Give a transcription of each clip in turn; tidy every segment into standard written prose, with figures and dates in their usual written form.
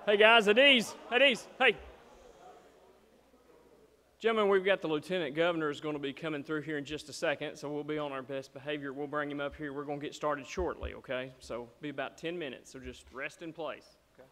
Hey guys, at ease, hey. Gentlemen, we've got the Lieutenant Governor is going to be coming through here in just a second, so we'll be on our best behavior. We'll bring him up here. We're going to get started shortly, okay? So be about 10 minutes, so just rest in place. Okay.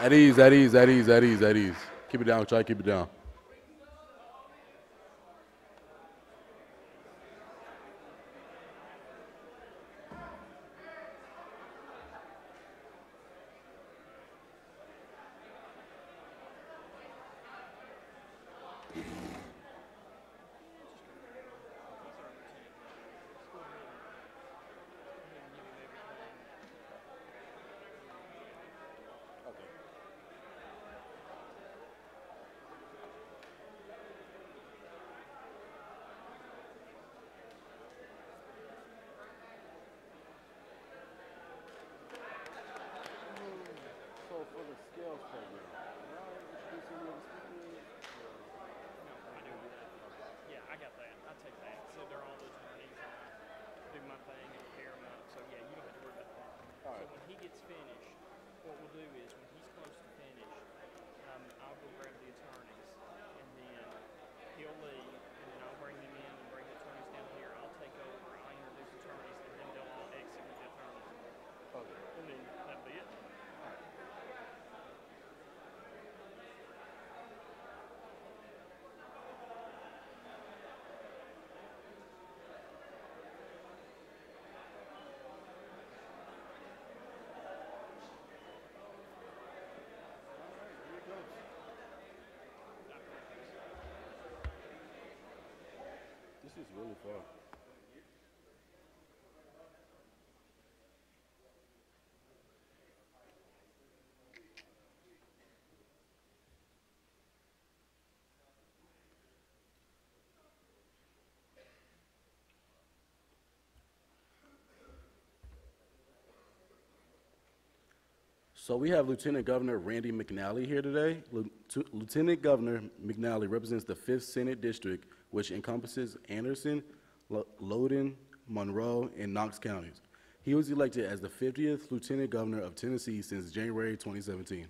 At ease, at ease, at ease, at ease, at ease. Keep it down, try to keep it down. This is really far. So we have Lieutenant Governor Randy McNally here today. Lieutenant Governor McNally represents the 5th Senate District, which encompasses Anderson, Loudoun, Monroe, and Knox counties. He was elected as the 50th Lieutenant Governor of Tennessee since January 2017.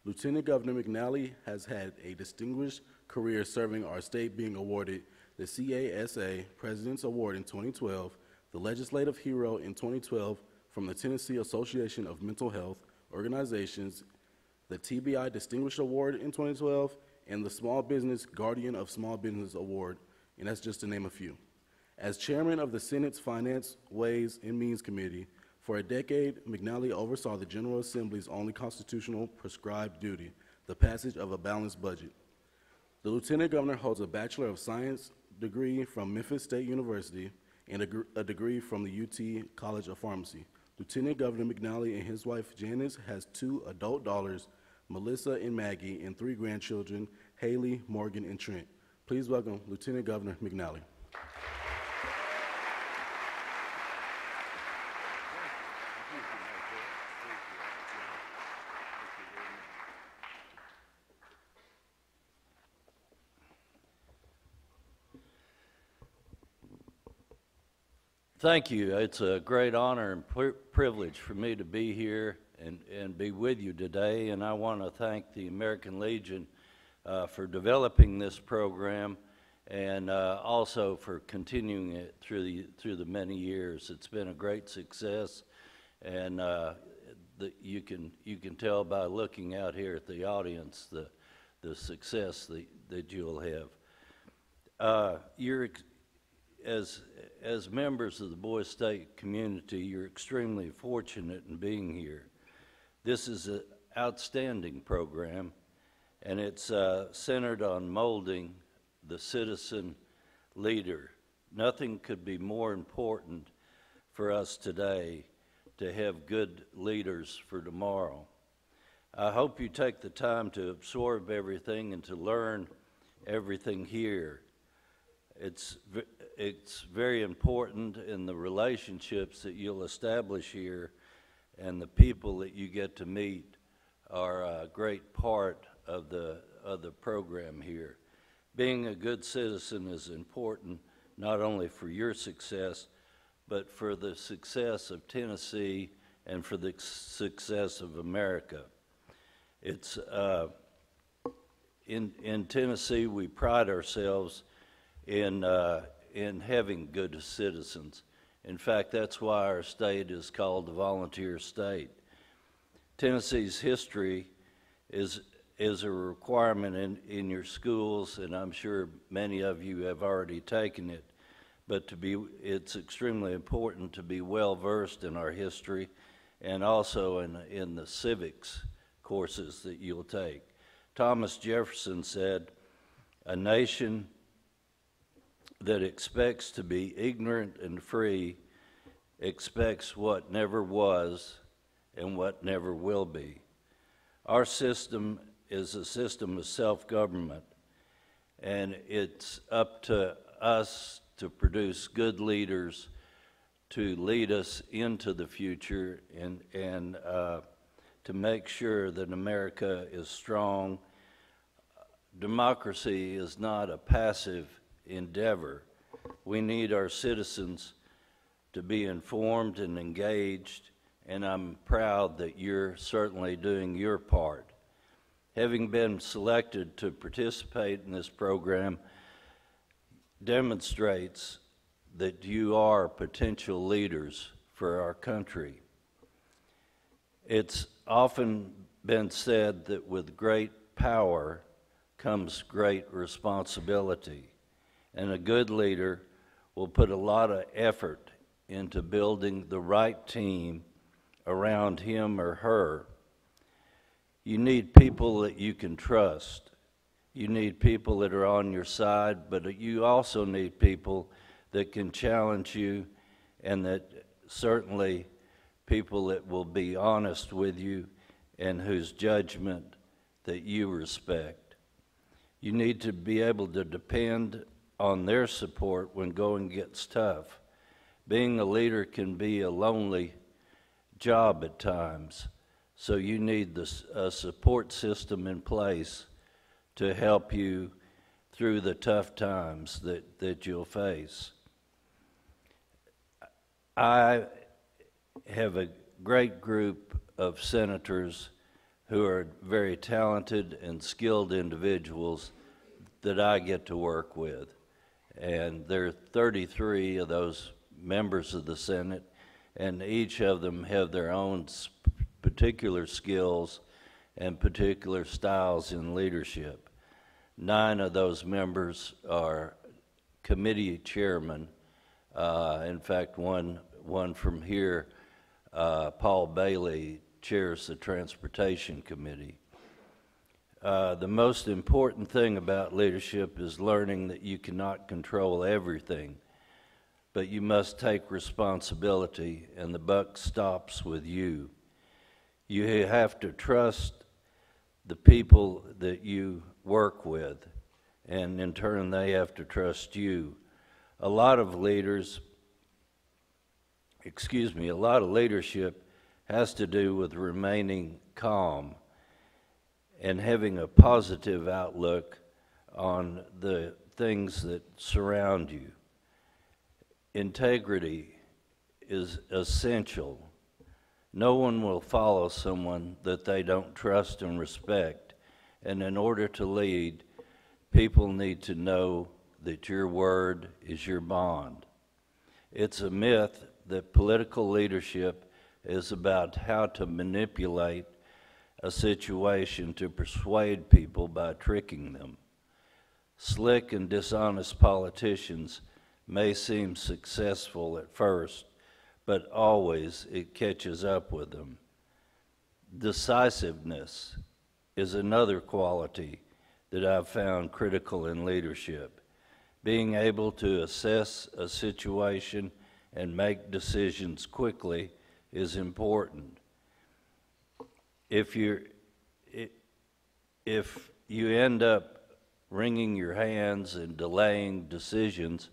Lieutenant Governor McNally has had a distinguished career serving our state, being awarded the CASA President's Award in 2012, the Legislative Hero in 2012 from the Tennessee Association of Mental Health Organizations, the TBI Distinguished Award in 2012, and the Small Business Guardian of Small Business Award, and that's just to name a few. As chairman of the Senate's Finance, Ways, and Means Committee, for a decade, McNally oversaw the General Assembly's only constitutional prescribed duty, the passage of a balanced budget. The Lieutenant Governor holds a Bachelor of Science degree from Memphis State University and a degree from the UT College of Pharmacy. Lieutenant Governor McNally and his wife Janice has 2 adult daughters, Melissa and Maggie, and 3 grandchildren, Haley, Morgan, and Trent. Please welcome Lieutenant Governor McNally. Thank you. It's a great honor and privilege for me to be here and be with you today. And I want to thank the American Legion for developing this program and also for continuing it through the many years. It's been a great success, and you can tell by looking out here at the audience the success that you'll have. As members of the Boys State community, you're extremely fortunate in being here. This is an outstanding program, and it's centered on molding the citizen leader. Nothing could be more important for us today to have good leaders for tomorrow. I hope you take the time to absorb everything and to learn everything here. It's very important in the relationships that you'll establish here, and the people that you get to meet are a great part of the program here. Being a good citizen is important not only for your success, but for the success of Tennessee and for the success of America. It's in Tennessee, we pride ourselves in having good citizens. In fact, that's why our state is called the volunteer state. Tennessee's history is a requirement in your schools, and I'm sure many of you have already taken it. But it's extremely important to be well versed in our history, and also in the civics courses that you'll take. Thomas Jefferson said, "A nation that expects to be ignorant and free expects what never was and what never will be." Our system is a system of self-government, and it's up to us to produce good leaders to lead us into the future and to make sure that America is strong. Democracy is not a passive endeavor. We need our citizens to be informed and engaged, and I'm proud that you're certainly doing your part. Having been selected to participate in this program demonstrates that you are potential leaders for our country. It's often been said that with great power comes great responsibility, and a good leader will put a lot of effort into building the right team around him or her. You need people that you can trust. You need people that are on your side, but you also need people that can challenge you, and that certainly people that will be honest with you and whose judgment that you respect. You need to be able to depend on their support when going gets tough. Being a leader can be a lonely job at times, so you need a support system in place to help you through the tough times that you'll face. I have a great group of senators who are very talented and skilled individuals that I get to work with. And there are 33 of those members of the Senate, and each of them have their own particular skills and particular styles in leadership. 9 of those members are committee chairmen. In fact, one from here, Paul Bailey, chairs the Transportation Committee. The most important thing about leadership is learning that you cannot control everything, but you must take responsibility, and the buck stops with you. You have to trust the people that you work with, and in turn they have to trust you. A lot of leadership has to do with remaining calm and having a positive outlook on the things that surround you. Integrity is essential. No one will follow someone that they don't trust and respect, and in order to lead, people need to know that your word is your bond. It's a myth that political leadership is about how to manipulate a situation to persuade people by tricking them. Slick and dishonest politicians may seem successful at first, but always it catches up with them. Decisiveness is another quality that I've found critical in leadership. Being able to assess a situation and make decisions quickly is important. If you end up wringing your hands and delaying decisions,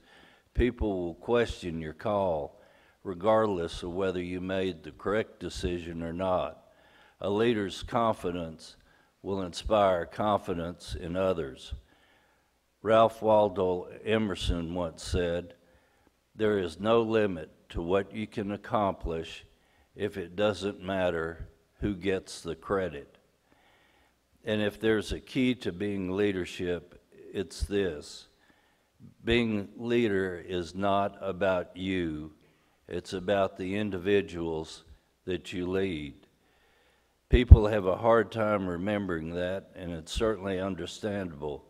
people will question your call, regardless of whether you made the correct decision or not. A leader's confidence will inspire confidence in others. Ralph Waldo Emerson once said, "There is no limit to what you can accomplish if it doesn't matter who gets the credit." And if there's a key to being leadership, it's this: being leader is not about you, it's about the individuals that you lead. People have a hard time remembering that, and it's certainly understandable.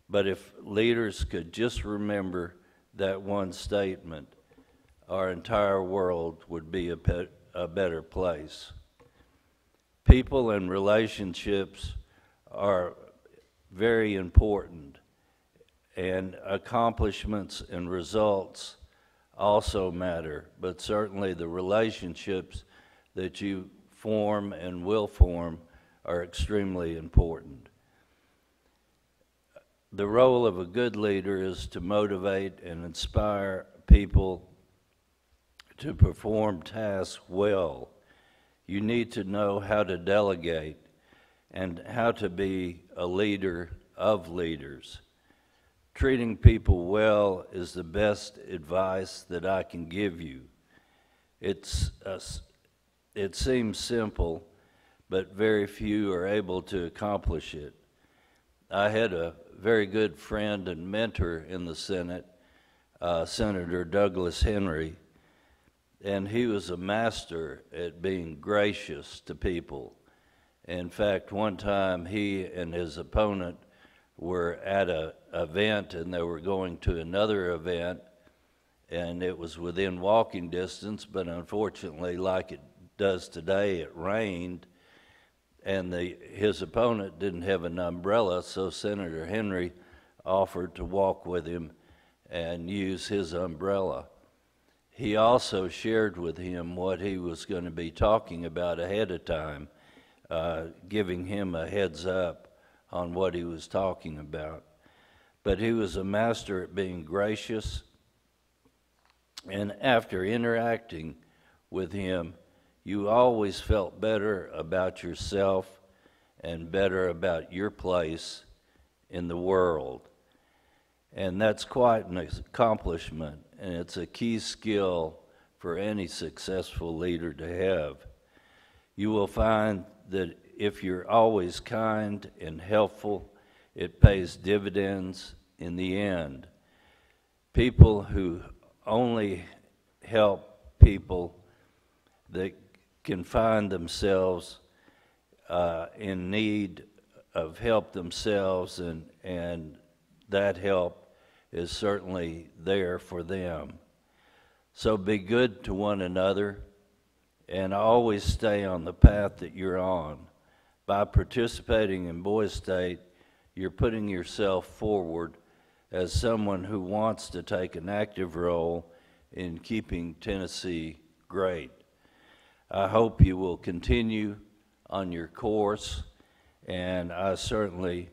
But if leaders could just remember that one statement, our entire world would be a better place. People and relationships are very important, and accomplishments and results also matter, but certainly the relationships that you form and will form are extremely important. The role of a good leader is to motivate and inspire people to perform tasks well. You need to know how to delegate and how to be a leader of leaders. Treating people well is the best advice that I can give you. It seems simple, but very few are able to accomplish it. I had a very good friend and mentor in the Senate, Senator Douglas Henry, and he was a master at being gracious to people. In fact, one time he and his opponent were at an event, and they were going to another event, and it was within walking distance, but unfortunately, like it does today, it rained, and his opponent didn't have an umbrella, so Senator Henry offered to walk with him and use his umbrella. He also shared with him what he was going to be talking about ahead of time, giving him a heads up on what he was talking about. But he was a master at being gracious, and after interacting with him, you always felt better about yourself and better about your place in the world. And that's quite an accomplishment, and it's a key skill for any successful leader to have. You will find that if you're always kind and helpful, it pays dividends in the end. People who only help people that can find themselves in need of help themselves, and that help is certainly there for them. So be good to one another, and always stay on the path that you're on. By participating in Boys State, you're putting yourself forward as someone who wants to take an active role in keeping Tennessee great. I hope you will continue on your course, and I certainly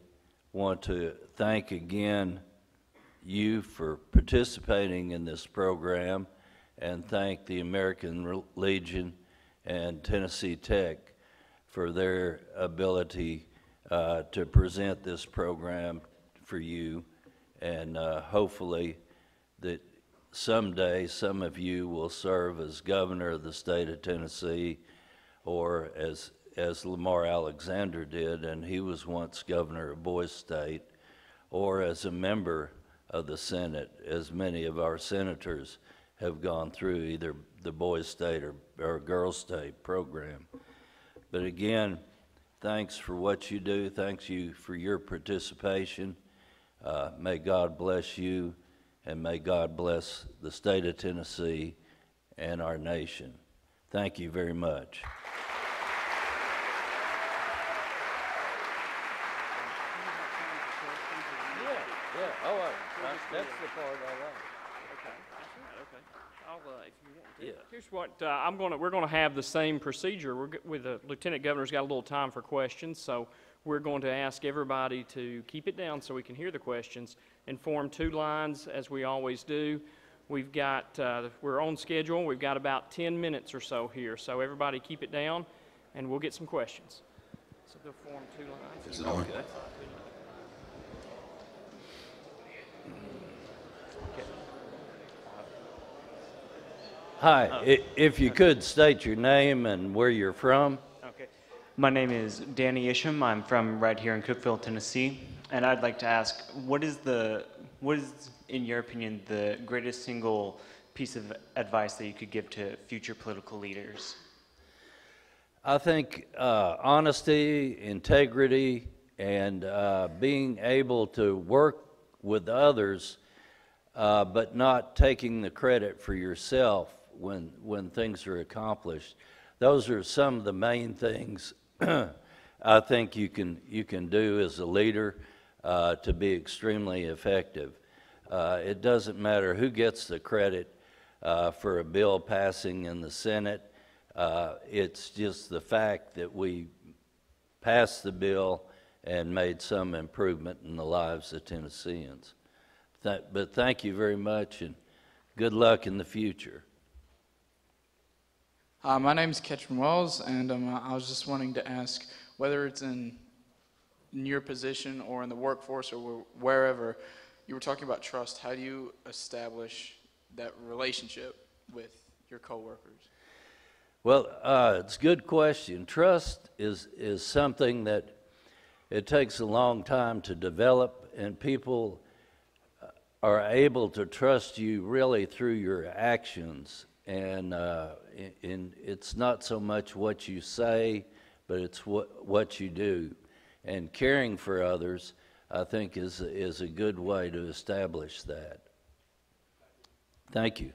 want to thank again you for participating in this program, and thank the American Legion and Tennessee Tech for their ability to present this program for you, and hopefully that someday some of you will serve as governor of the state of Tennessee, or as Lamar Alexander did, and he was once governor of Boys State, or as a member of the Senate, as many of our senators have gone through either the Boys State or Girls State program. But again, thanks for what you do. Thanks you for your participation. May God bless you, and may God bless the state of Tennessee and our nation. Thank you very much. That's the part I like. Okay, that's right, okay. I'll, if you want to. Yeah. Here's what, we're gonna have the same procedure. With the Lieutenant Governor's got a little time for questions, so we're going to ask everybody to keep it down so we can hear the questions and form 2 lines as we always do. We've got, we're on schedule. We've got about 10 minutes or so here, so everybody keep it down and we'll get some questions. So they'll form 2 lines. Is it on? Okay. Hi, if you could state your name and where you're from. Okay. My name is Danny Isham. I'm from right here in Cookeville, Tennessee. And I'd like to ask, what is, in your opinion, the greatest single piece of advice that you could give to future political leaders? I think honesty, integrity, and being able to work with others, but not taking the credit for yourself when things are accomplished. Those are some of the main things I think you can do as a leader to be extremely effective. It doesn't matter who gets the credit for a bill passing in the Senate. It's just the fact that we passed the bill and made some improvement in the lives of Tennesseans. But thank you very much, and good luck in the future. My name is Ketchum Wells, and I was just wanting to ask whether it's in your position or in the workforce or wherever, you were talking about trust. How do you establish that relationship with your coworkers? Well, it's a good question. Trust is something that it takes a long time to develop, and people are able to trust you really through your actions. And it's not so much what you say, but it's what you do. And caring for others, I think, is a good way to establish that. Thank you.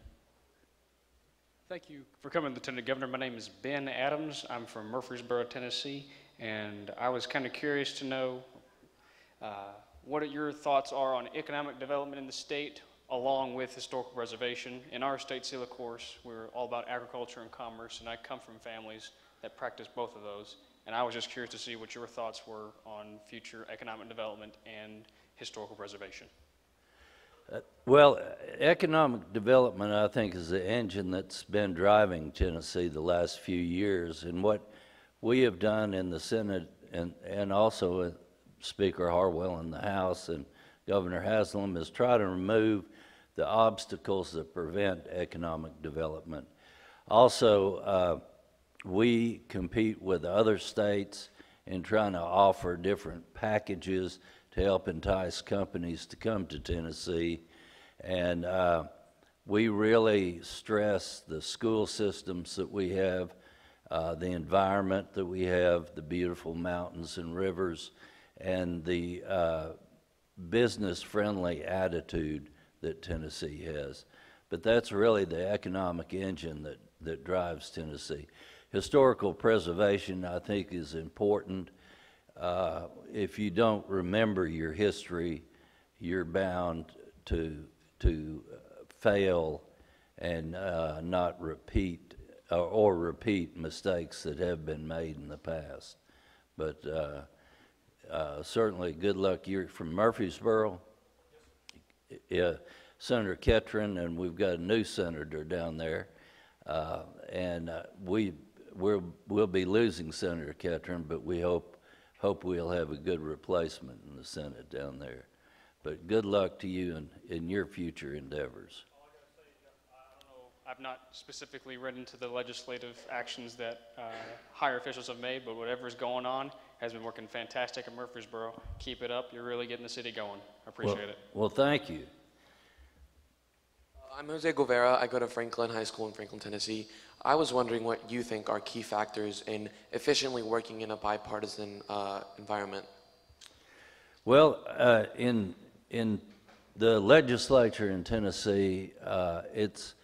Thank you for coming, Lieutenant Governor. My name is Ben Adams. I'm from Murfreesboro, Tennessee, and I was kind of curious to know what your thoughts are on economic development in the state along with historical preservation. In our state seal, of course, we're all about agriculture and commerce, and I come from families that practice both of those. And I was just curious to see what your thoughts were on future economic development and historical preservation. Well, economic development, I think, is the engine that's been driving Tennessee the last few years. And what we have done in the Senate and also Speaker Harwell in the House and Governor Haslam is try to remove the obstacles that prevent economic development. Also, we compete with other states in trying to offer different packages to help entice companies to come to Tennessee. And we really stress the school systems that we have, the environment that we have, the beautiful mountains and rivers, and the business-friendly attitude that Tennessee has. But that's really the economic engine that drives Tennessee. Historical preservation, I think, is important. If you don't remember your history, you're bound to fail and not repeat or repeat mistakes that have been made in the past. But certainly, good luck. You're from Murfreesboro? Yeah, Senator Ketron, and we've got a new senator down there, and we'll be losing Senator Ketron, but we hope we'll have a good replacement in the Senate down there. But good luck to you in your future endeavors. All I gotta say is that I don't know, I've not specifically read into the legislative actions that higher officials have made, but whatever's going on has been working fantastic in Murfreesboro. Keep it up. You're really getting the city going. I appreciate it. Well, thank you. I'm Jose Guevara. I go to Franklin High School in Franklin, Tennessee. I was wondering what you think are key factors in efficiently working in a bipartisan environment. Well, in the legislature in Tennessee, it's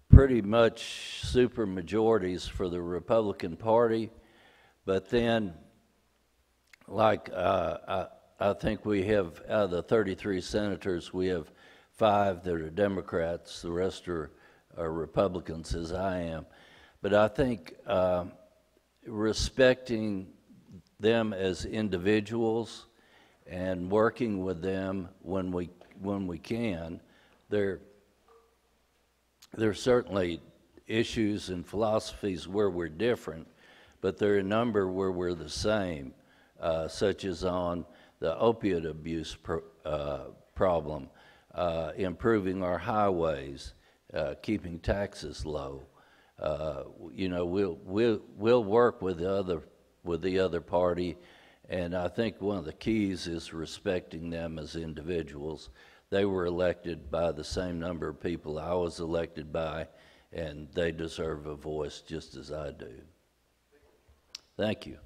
pretty much super majorities for the Republican Party, but then, like I think we have, out of the 33 senators, we have 5 that are Democrats, the rest are Republicans, as I am. But I think respecting them as individuals and working with them when we can, there are certainly issues and philosophies where we're different, but there are a number where we're the same, such as on the opiate abuse problem, improving our highways, keeping taxes low. You know, we'll work with the other party, and I think one of the keys is respecting them as individuals. They were elected by the same number of people I was elected by, and they deserve a voice just as I do. Thank you.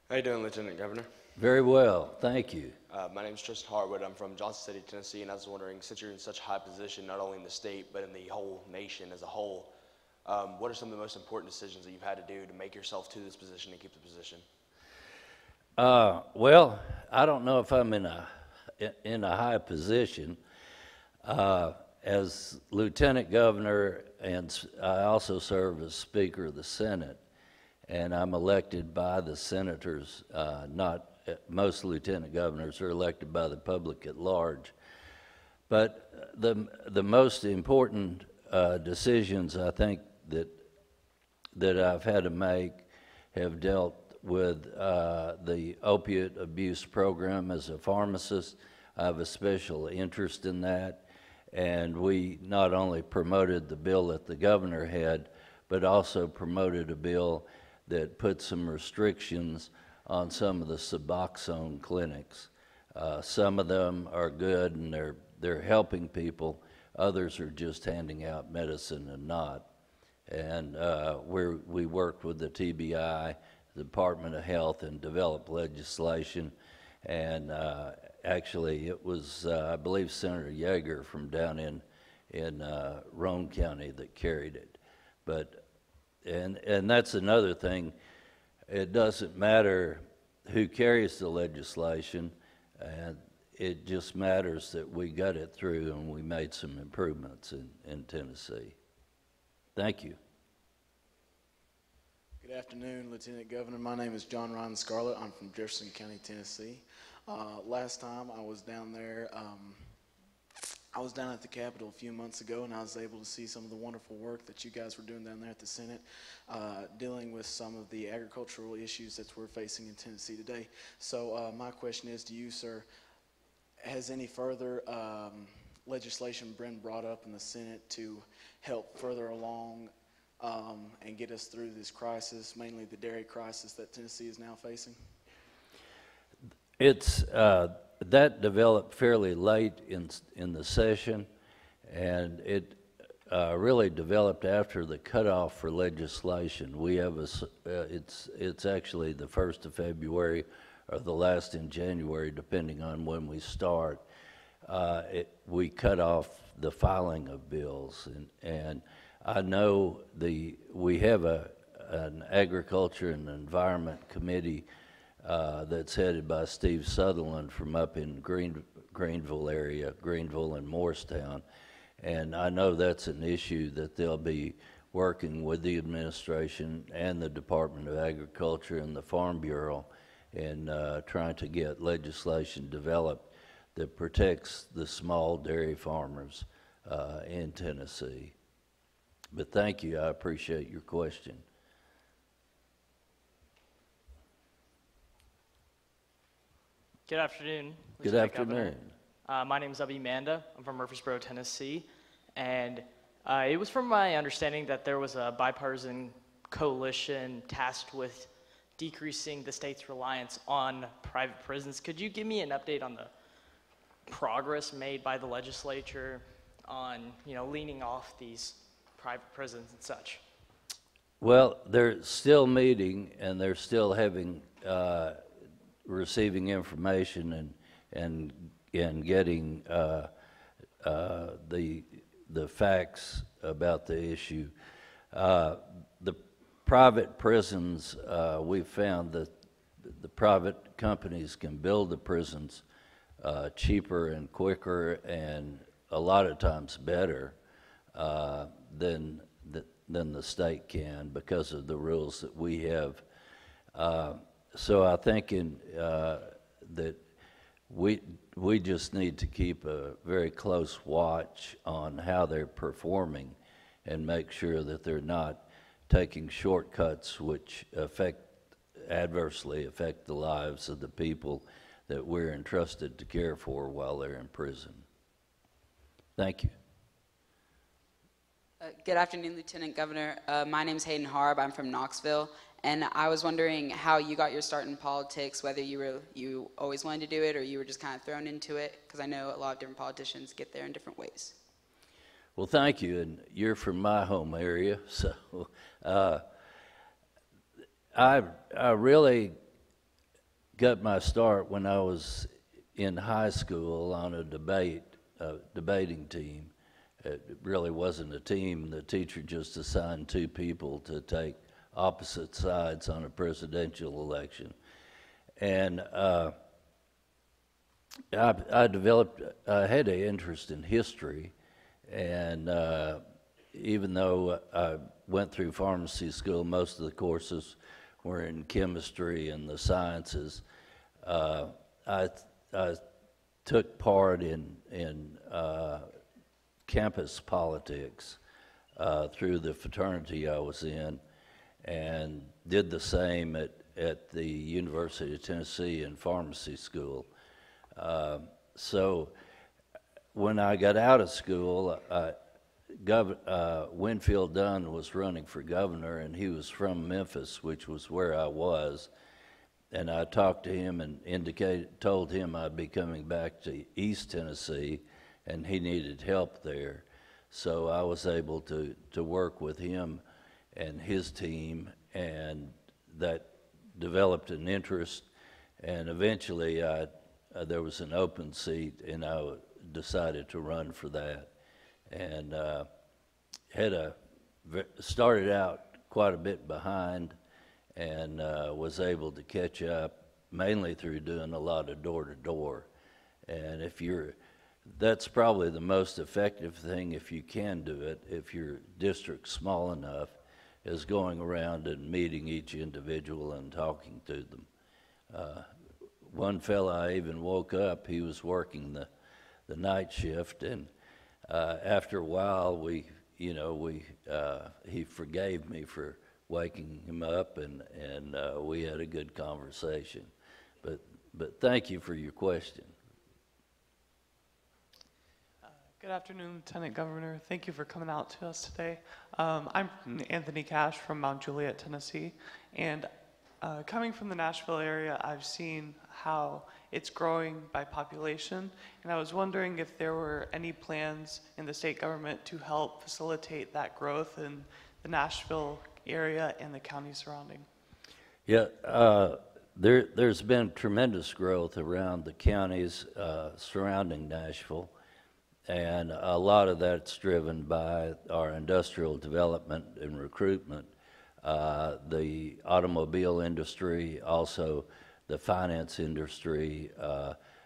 How you doing, Lieutenant Governor? Very well, thank you. My name is Tristan Harwood. I'm from Johnson City, Tennessee, and I was wondering, since you're in such a high position, not only in the state, but in the whole nation as a whole, what are some of the most important decisions that you've had to do to make yourself to this position and keep the position? Well, I don't know if I'm in a high position. As Lieutenant Governor, and I also serve as Speaker of the Senate, and I'm elected by the senators, most lieutenant governors are elected by the public at large. But the most important decisions I think that I've had to make have dealt with the opiate abuse program. As a pharmacist, I have a special interest in that, and we not only promoted the bill that the governor had, but also promoted a bill that put some restrictions on some of the Suboxone clinics. Some of them are good and they're helping people. Others are just handing out medicine and not. And we worked with the TBI, the Department of Health, and developed legislation. And actually, it was I believe Senator Yeager from down in Roane County that carried it. But and that's another thing. It doesn't matter who carries the legislation, and it just matters that we got it through and we made some improvements in Tennessee. Thank you. Good afternoon, Lieutenant Governor. My name is John Ryan Scarlett. I'm from Jefferson County, Tennessee. Last time I was down there, I was down at the Capitol a few months ago, and I was able to see some of the wonderful work that you guys were doing down there at the Senate, dealing with some of the agricultural issues that we're facing in Tennessee today. So my question is to you, sir, has any further legislation been brought up in the Senate to help further along and get us through this crisis, mainly the dairy crisis that Tennessee is now facing? It's that developed fairly late in the session, and it really developed after the cutoff for legislation. We have it's actually the 1st of February or the last in January, depending on when we start. We cut off the filing of bills, and I know we have an Agriculture and Environment Committee that's headed by Steve Sutherland from up in Greenville area, Greenville and Morristown. And I know that's an issue that they'll be working with the administration and the Department of Agriculture and the Farm Bureau in trying to get legislation developed that protects the small dairy farmers in Tennessee. But thank you, I appreciate your question. Good afternoon. Good Lieutenant Governor. afternoon. My name is Abhi Manda. I'm from Murfreesboro, Tennessee. And it was from my understanding that there was a bipartisan coalition tasked with decreasing the state's reliance on private prisons. Could you give me an update on the progress made by the legislature on, leaning off these private prisons and such? Well, they're still meeting and they're still having receiving information and getting the facts about the issue. The private prisons, we've found that the private companies can build the prisons cheaper and quicker and a lot of times better than the state can because of the rules that we have. So I think that we just need to keep a very close watch on how they're performing and make sure that they're not taking shortcuts which adversely affect the lives of the people that we're entrusted to care for while they're in prison. Thank you. Good afternoon, Lieutenant Governor. My name is Hayden Harb. I'm from Knoxville, and I was wondering how you got your start in politics, whether you always wanted to do it or you were just kind of thrown into it, because I know a lot of different politicians get there in different ways. Well, thank you, and you're from my home area, so I really got my start when I was in high school on a debating team. It really wasn't a team. The teacher just assigned two people to take opposite sides on a presidential election. And I had an interest in history, and even though I went through pharmacy school, most of the courses were in chemistry and the sciences. I took part in campus politics through the fraternity I was in, and did the same at the University of Tennessee in pharmacy school. So when I got out of school, Winfield Dunn was running for governor, and he was from Memphis, which was where I was. And I talked to him and told him I'd be coming back to East Tennessee, and he needed help there. So I was able to work with him and his team, and that developed an interest. And eventually there was an open seat, and I decided to run for that. And started out quite a bit behind, and was able to catch up mainly through doing a lot of door-to-door. And that's probably the most effective thing, if you can do it, if your district's small enough, is going around and meeting each individual and talking to them. One fella, I even woke up, he was working the night shift, and after a while, he forgave me for waking him up, and we had a good conversation. But thank you for your question. Good afternoon, Lieutenant Governor. Thank you for coming out to us today. I'm Anthony Cash from Mount Juliet, Tennessee, and coming from the Nashville area, I've seen how it's growing by population, and I was wondering if there were any plans in the state government to help facilitate that growth in the Nashville area and the county surrounding. Yeah, there's been tremendous growth around the counties surrounding Nashville. And a lot of that's driven by our industrial development and recruitment. The automobile industry, also the finance industry,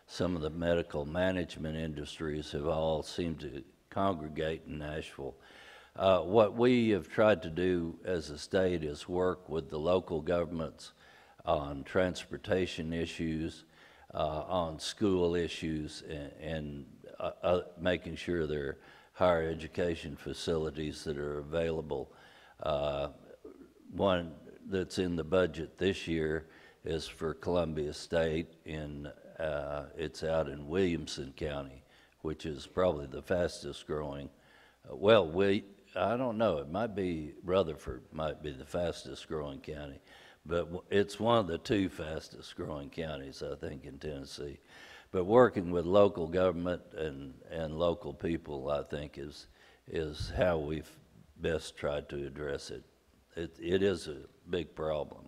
some of the medical management industries have all seemed to congregate in Nashville. What we have tried to do as a state is work with the local governments on transportation issues, on school issues, and making sure there are higher education facilities that are available. One that's in the budget this year is for Columbia State. It's out in Williamson County, which is probably the fastest growing. I don't know, it might be, Rutherford might be the fastest growing county, but it's one of the two fastest growing counties, I think, in Tennessee. But working with local government and local people, I think, is how we've best tried to address it. It is a big problem.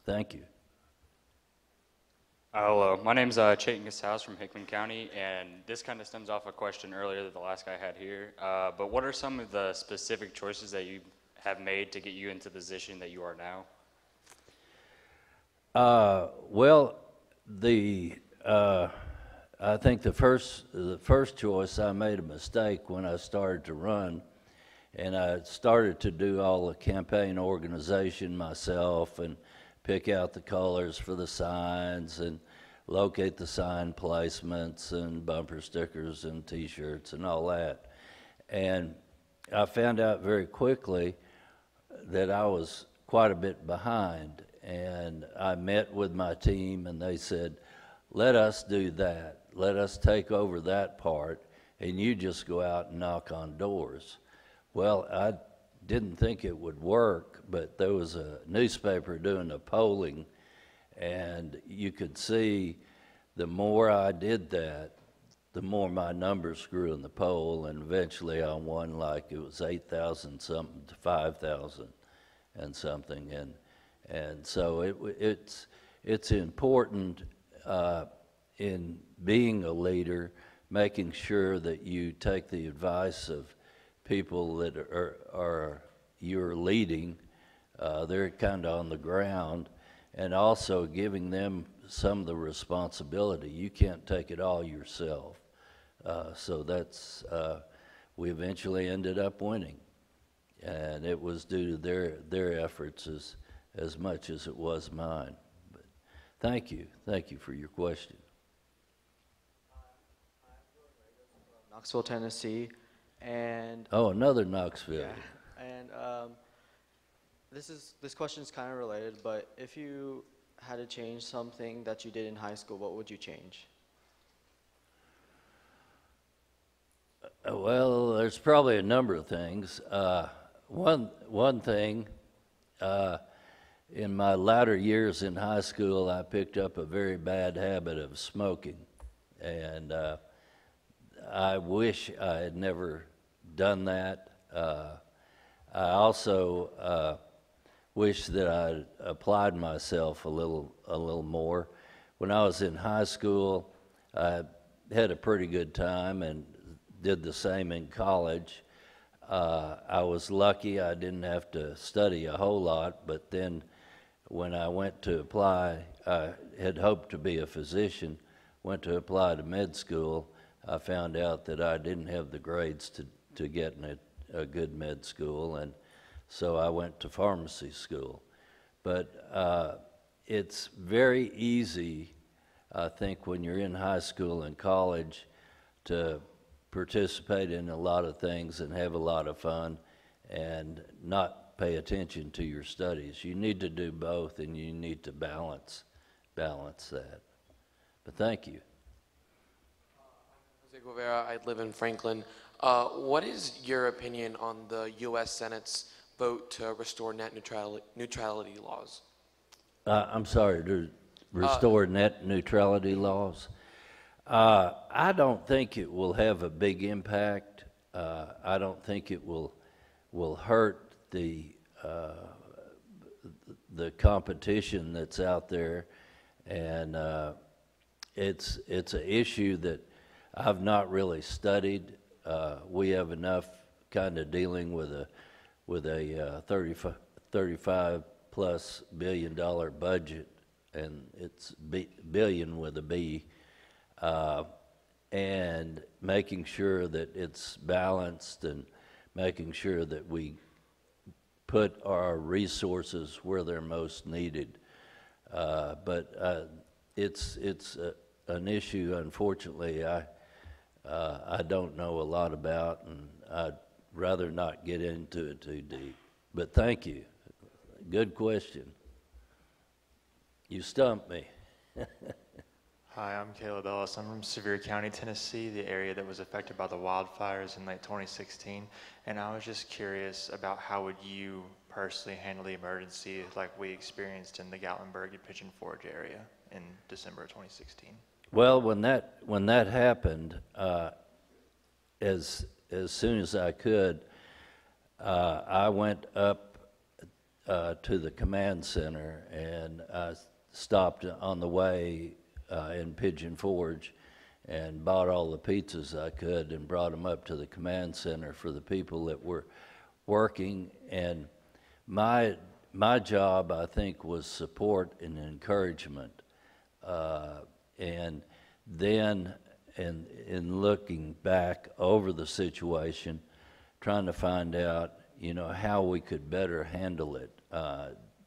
Thank you. Hello, my name's Chayton Casals from Hickman County, and this kind of stems off a question earlier that the last guy had here. But what are some of the specific choices that you have made to get you into the position that you are now? Well, I think the first choice, I made a mistake when I started to run, and I started to do all the campaign organization myself and pick out the colors for the signs and locate the sign placements and bumper stickers and T-shirts and all that. And I found out very quickly that I was quite a bit behind, and I met with my team and they said, let us do that. Let us take over that part, and you just go out and knock on doors. Well, I didn't think it would work, but there was a newspaper doing the polling, and you could see the more I did that, the more my numbers grew in the poll, and eventually I won like it was 8,000 something to 5,000 and something, and so it's important in being a leader, making sure that you take the advice of people that are you're leading, they're kind of on the ground, and also giving them some of the responsibility. You can't take it all yourself. So that's, we eventually ended up winning. And it was due to their efforts as much as it was mine. But thank you for your question. Knoxville, Tennessee, and Oh, another Knoxville. yeah, and this question is kind of related, but if you had to change something that you did in high school, what would you change? Well, there's probably a number of things. One thing, in my latter years in high school, I picked up a very bad habit of smoking, and I wish I had never done that. I also wish that I'd applied myself a little more. When I was in high school, I had a pretty good time and did the same in college. I was lucky I didn't have to study a whole lot, but then when I went to apply, I had hoped to be a physician, went to apply to med school. I found out that I didn't have the grades to get in a good med school, and so I went to pharmacy school. But it's very easy, I think, when you're in high school and college to participate in a lot of things and have a lot of fun and not pay attention to your studies. You need to do both, and you need to balance that. But thank you. Jose Guevara, I live in Franklin. What is your opinion on the U.S. Senate's vote to restore net neutrality laws? I'm sorry, to restore net neutrality laws? I don't think it will have a big impact. I don't think it will hurt the competition that's out there, and it's an issue that I've not really studied. We have enough kind of dealing with a $35+ billion budget, and it's billion with a B. And making sure that it's balanced and making sure that we put our resources where they're most needed. But it's an issue, unfortunately, I don't know a lot about, and I'd rather not get into it too deep. But thank you. Good question. You stumped me. Hi, I'm Caleb Ellis. I'm from Sevier County, Tennessee, the area that was affected by the wildfires in late 2016. And I was just curious about how would you personally handle the emergency like we experienced in the Gatlinburg and Pigeon Forge area in December of 2016? Well, when that happened, as soon as I could, I went up to the command center, and I stopped on the way in Pigeon Forge and bought all the pizzas I could and brought them up to the command center for the people that were working. And my my job, I think, was support and encouragement. And then, in looking back over the situation, trying to find out, you know, how we could better handle it.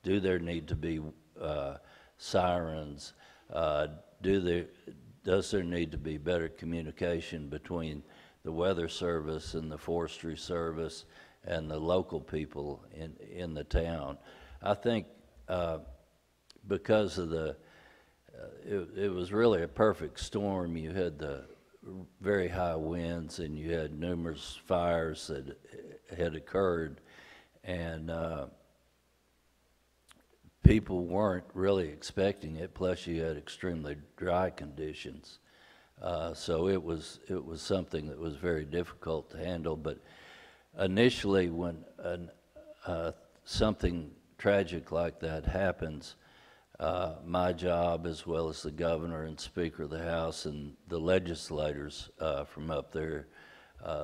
Do there need to be sirens? Does there need to be better communication between the Weather Service and the Forestry Service and the local people in the town? I think because of it was really a perfect storm. You had the very high winds and you had numerous fires that had occurred, and people weren't really expecting it, plus you had extremely dry conditions. So it was something that was very difficult to handle. But initially, when something tragic like that happens, my job, as well as the governor and Speaker of the House and the legislators from up there,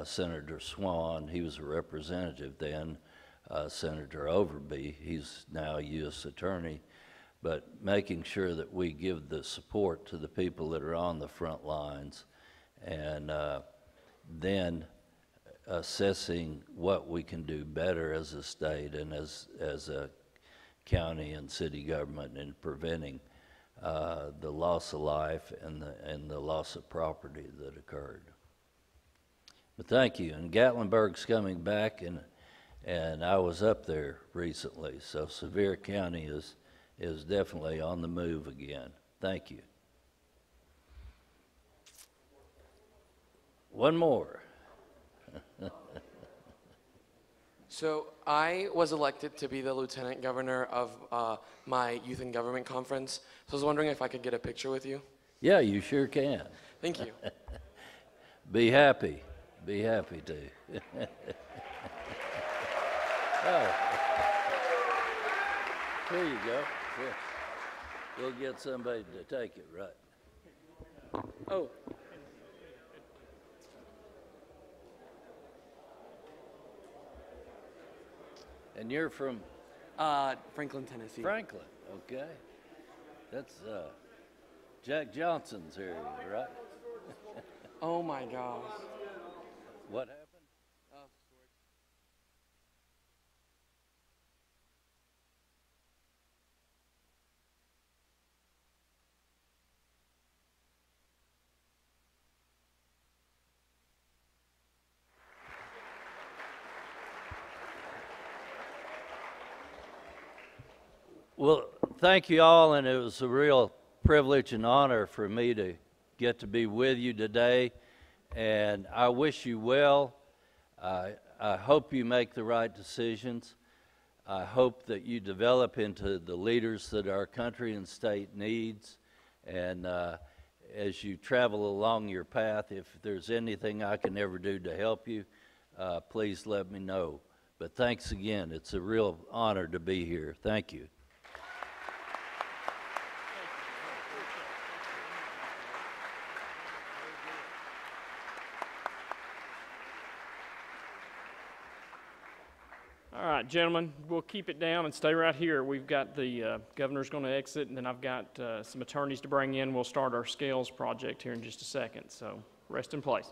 Senator Swan, he was a representative then, Senator Overby, he's now a U.S. Attorney, but making sure that we give the support to the people that are on the front lines, and then assessing what we can do better as a state and as a county and city government in preventing the loss of life and the loss of property that occurred. But thank you. And Gatlinburg's coming back, and I was up there recently, so Sevier County is definitely on the move again. Thank you. One more. So I was elected to be the lieutenant governor of my youth in government conference. So I was wondering if I could get a picture with you. Yeah, you sure can. Thank you. Be happy. Be happy to. Oh. Here you go. Here. We'll get somebody to take it, right? Oh. And you're from? Franklin, Tennessee. Franklin, okay. That's Jack Johnson's area, right? Oh my gosh. What happened? Well, thank you all, and it was a real privilege and honor for me to get to be with you today, and I wish you well. I hope you make the right decisions. I hope that you develop into the leaders that our country and state needs, and as you travel along your path, if there's anything I can ever do to help you, please let me know. But thanks again. It's a real honor to be here. Thank you. All right, gentlemen, we'll keep it down and stay right here. We've got the governor's going to exit, and then I've got some attorneys to bring in. We'll start our scales project here in just a second, so rest in place.